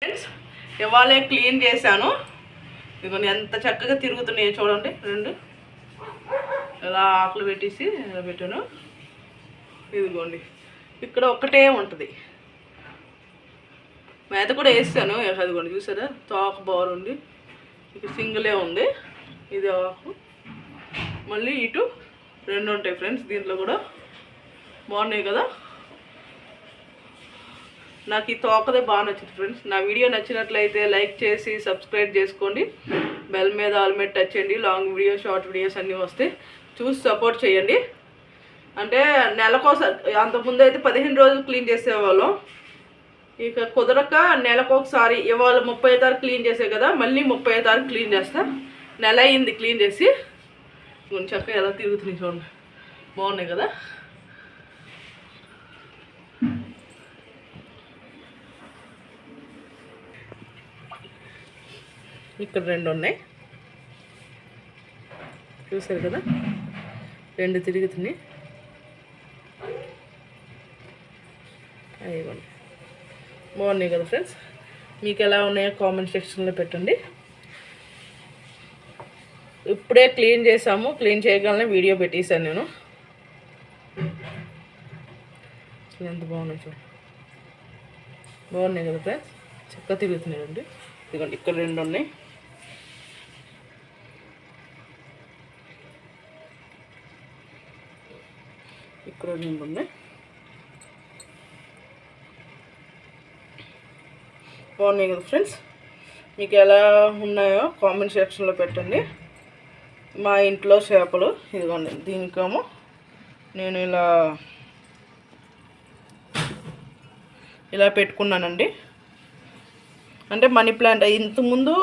Friends ఇవాళే clean చేశాను. ఇదిగోండి ఎంత చక్కగా తిరుగుతున్నాయో చూడండి. రెండు ఇలా ఆకులు పెట్టేసి ఇలా పెట్టాను. ఇదిగోండి ఇక్కడ ఒక్కటే ఉంటుంది. మేత కూడా వేస్తాను. అదిగోండి చూసారా, తోక బాగుంది. ఇక సింగిలే ఉంది. ఇది ఆకు మళ్ళీ ఇటు రెండు ఉంటాయి ఫ్రెండ్స్. దీంట్లో కూడా బాగున్నాయి కదా. నాకు ఈ తోకదే బాగా నచ్చింది ఫ్రెండ్స్. నా వీడియో నచ్చినట్లయితే లైక్ చేసి సబ్స్క్రైబ్ చేసుకోండి. బెల్ మీద ఆల్ మీద టచ్ చేయండి. లాంగ్ వీడియో షార్ట్ వీడియోస్ అన్నీ వస్తే చూసి సపోర్ట్ చేయండి. అంటే నెలకోసారి, అంతకుముందు అయితే 15 రోజులు క్లీన్ చేసేవాళ్ళం. ఇక కుదరక నెలకొకసారి, ఇవాళ 30వ తారీఖు క్లీన్ చేసే కదా, మళ్ళీ 30వ తారీఖు క్లీన్ చేస్తా. నెల అయింది క్లీన్ చేసి. కొంచెం చక్కగా ఎలా తిరుగుతున్నాయి చూడండి, బాగున్నాయి కదా. ఇక్కడ రెండు ఉన్నాయి చూసారు కదా, రెండు తిరుగుతున్నాయి. అయ్యండి బాగున్నాయి కదా ఫ్రెండ్స్. మీకు ఎలా ఉన్నాయో కామెంట్ సెక్షన్లో పెట్టండి. ఇప్పుడే క్లీన్ చేసాము. క్లీన్ చేయగలనే వీడియో పెట్టేశాను నేను. ఎంత బాగున్నాయి చూడండి, బాగున్నాయి కదా ఫ్రెండ్స్. చక్కగా తిరుగుతున్నాయండి. ఇదిగోండి ఇక్కడ రెండు ఉన్నాయి. ఇక్కడ రెండు ఉన్నాయి. బాగున్నాయి కదా ఫ్రెండ్స్. మీకు ఎలా ఉన్నాయో కామెంట్ సెక్షన్లో పెట్టండి. మా ఇంట్లో చేపలు ఇదిగోండి. దీనికేమో నేను ఇలా పెట్టుకున్నానండి. అంటే మనీ ప్లాంట్. ఇంతకుముందు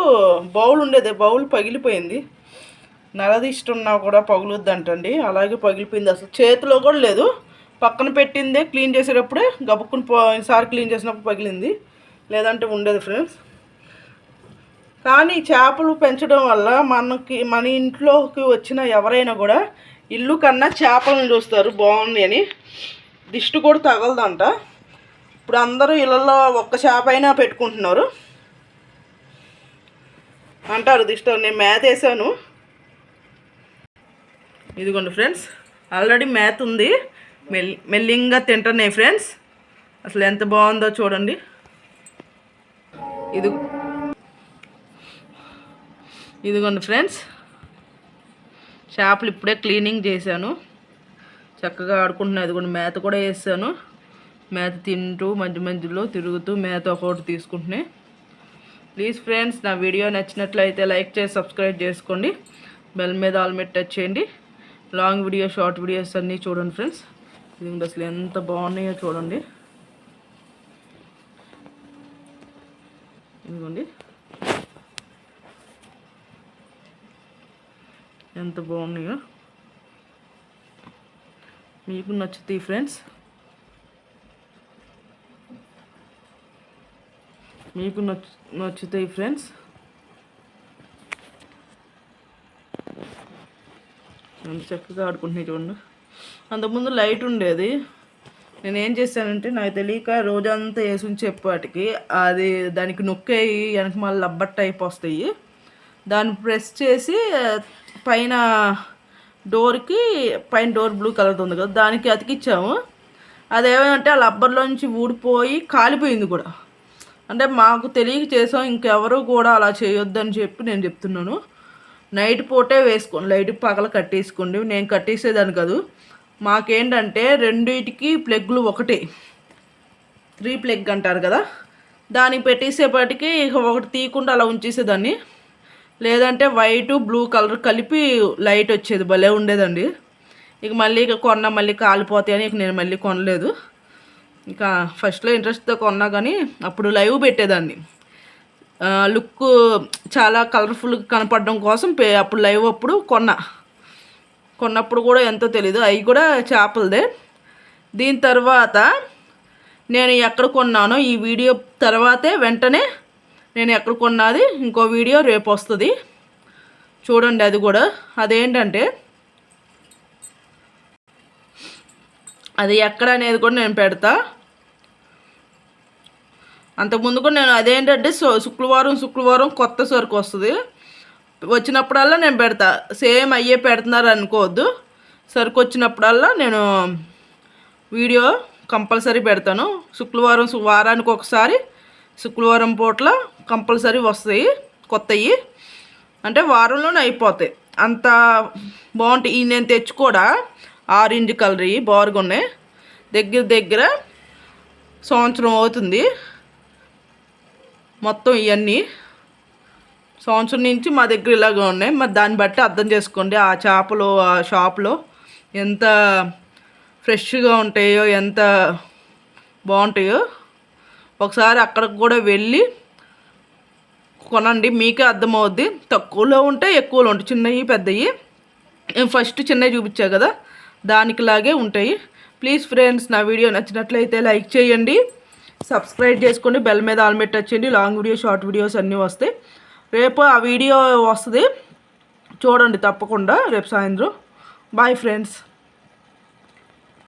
బౌల్ ఉండేది, బౌల్ పగిలిపోయింది. నరదిష్టున్నా కూడా పగులుద్దంటండి, అలాగే పగిలిపోయింది. అసలు చేతిలో కూడా లేదు, పక్కన పెట్టిందే క్లీన్ చేసేటప్పుడే గబుక్కుని ఈసారి క్లీన్ చేసినప్పుడు పగిలింది, లేదంటే ఉండేది ఫ్రెండ్స్. కానీ చేపలు పెంచడం వల్ల మన ఇంట్లోకి వచ్చిన ఎవరైనా కూడా ఇల్లు కన్నా చేపలను చూస్తారు బాగుంది అని. దిష్టి కూడా తగలదంట. ఇప్పుడు అందరూ ఇళ్ళల్లో ఒక్క చేప అయినా పెట్టుకుంటున్నారు అంటారు దిష్టి. నేను మేత వేసాను. ఇదిగోండి ఫ్రెండ్స్, ఆల్రెడీ మేత ఉంది. మెల్లింగా తింటున్నాయి ఫ్రెండ్స్. అసలు ఎంత బాగుందో చూడండి. ఇదిగోండి ఫ్రెండ్స్, చేపలు ఇప్పుడే క్లీనింగ్ చేశాను. చక్కగా ఆడుకుంటున్నాయి. ఇదిగోండి మేత కూడా వేసాను. మేత తింటూ మధ్య మధ్యలో తిరుగుతూ మేత ఒకటి తీసుకుంటున్నాయి. ప్లీజ్ ఫ్రెండ్స్, నా వీడియో నచ్చినట్లయితే లైక్ చేసి సబ్స్క్రైబ్ చేసుకోండి. బెల్ మీద ఆల్ మీద టచ్ చేయండి. లాంగ్ వీడియో షార్ట్ వీడియోస్ అన్నీ చూడండి ఫ్రెండ్స్. ఇది అసలు ఎంత బాగున్నాయో చూడండి. ఇదిగోండి ఎంత బాగున్నాయో. మీకు నచ్చుతాయి ఫ్రెండ్స్, మీకు నచ్చుతాయి ఫ్రెండ్స్. ఎంత చక్కగా ఆడుకుంటున్నాయి చూడండి. అంతకుముందు లైట్ ఉండేది. నేనేం చేశానంటే, నాకు తెలియక రోజంతా వేసి ఉంచేపాటికి అది దానికి నొక్కేయి వెనక మళ్ళీ లబ్బట్ టైప్ వస్తాయి. దాన్ని ప్రెస్ చేసి పైన డోర్కి, పైన డోర్ బ్లూ కలర్ ఉంది కదా, దానికి అతికిచ్చాము. అదేమంటే ఆ లబ్బర్లోంచి ఊడిపోయి కాలిపోయింది కూడా. అంటే మాకు తెలియక చేసాం, ఇంకెవరు కూడా అలా చేయొద్దని చెప్పి నేను చెప్తున్నాను. నైట్ పూటే వేసుకోండి, లైట్ పగల కట్టేసుకోండి. నేను కట్టేసేదాన్ని కాదు. మాకేంటంటే రెండింటికి ప్లగ్లు ఒకటే, 3 ప్లగ్ అంటారు కదా, దానికి పెట్టేసేపటికి ఇక ఒకటి తీయకుండా అలా ఉంచేసేదాన్ని. లేదంటే వైట్ బ్లూ కలర్ కలిపి లైట్ వచ్చేది, భలే ఉండేదండి. ఇక మళ్ళీ కాలిపోతాయని ఇక నేను మళ్ళీ కొనలేదు. ఇంకా ఫస్ట్లో ఇంట్రెస్ట్తో కొన్నా, కానీ అప్పుడు లైవ్ పెట్టేదాన్ని. లుక్ చాలా కలర్ఫుల్గా కనపడడం కోసం అప్పుడు లైవ్ అప్పుడు కొన్నప్పుడు కూడా ఎంతో తెలీదు, అవి కూడా చేపలదే. దీని తర్వాత నేను ఎక్కడ కొన్నానో ఈ వీడియో తర్వాతే వెంటనే నేను ఎక్కడ కొన్నది ఇంకో వీడియో రేపు వస్తుంది చూడండి. అది కూడా అదేంటంటే, అది ఎక్కడ అనేది కూడా నేను పెడతా. అంతకుముందు కూడా నేను అదేంటంటే శుక్రవారం కొత్త సరుకు వస్తుంది, వచ్చినప్పుడల్లా నేను పెడతా. సేమ్ అయ్యే పెడుతున్నారు అనుకోవద్దు. సరుకు వచ్చినప్పుడల్లా నేను వీడియో కంపల్సరీ పెడతాను. వారానికి ఒకసారి శుక్రవారం పూట్ల కంపల్సరీ వస్తాయి కొత్తవి. అంటే వారంలోనే అయిపోతాయి, అంత బాగుంటాయి. ఈ నేను తెచ్చి కూడా ఆరెంజ్ కలర్ బాగున్నాయి. దగ్గర సంవత్సరం అవుతుంది మొత్తం. ఇవన్నీ సంవత్సరం నుంచి మా దగ్గర ఇలాగ ఉన్నాయి. మరి దాన్ని బట్టి అర్థం చేసుకోండి ఆ చేపలు ఆ షాప్లో ఎంత ఫ్రెష్గా ఉంటాయో, ఎంత బాగుంటాయో. ఒకసారి అక్కడికి కూడా వెళ్ళి కొనండి, మీకే అర్థమవుద్ది. తక్కువలో ఉంటాయి, ఎక్కువలో ఉంటాయి, చిన్నవి పెద్దవి. నేను ఫస్ట్ చిన్నవి చూపించా కదా, దానికిలాగే ఉంటాయి. ప్లీజ్ ఫ్రెండ్స్, నా వీడియో నచ్చినట్లయితే లైక్ చేయండి, సబ్స్క్రైబ్ చేసుకోండి, బెల్ మీద ఆల్ మీద టచ్ చేయండి. లాంగ్ వీడియో షార్ట్ వీడియోస్ అన్నీ వస్తాయి. రేపు ఆ వీడియో వస్తుంది, చూడండి తప్పకుండా రేపు సాయంత్రం. Bye friends.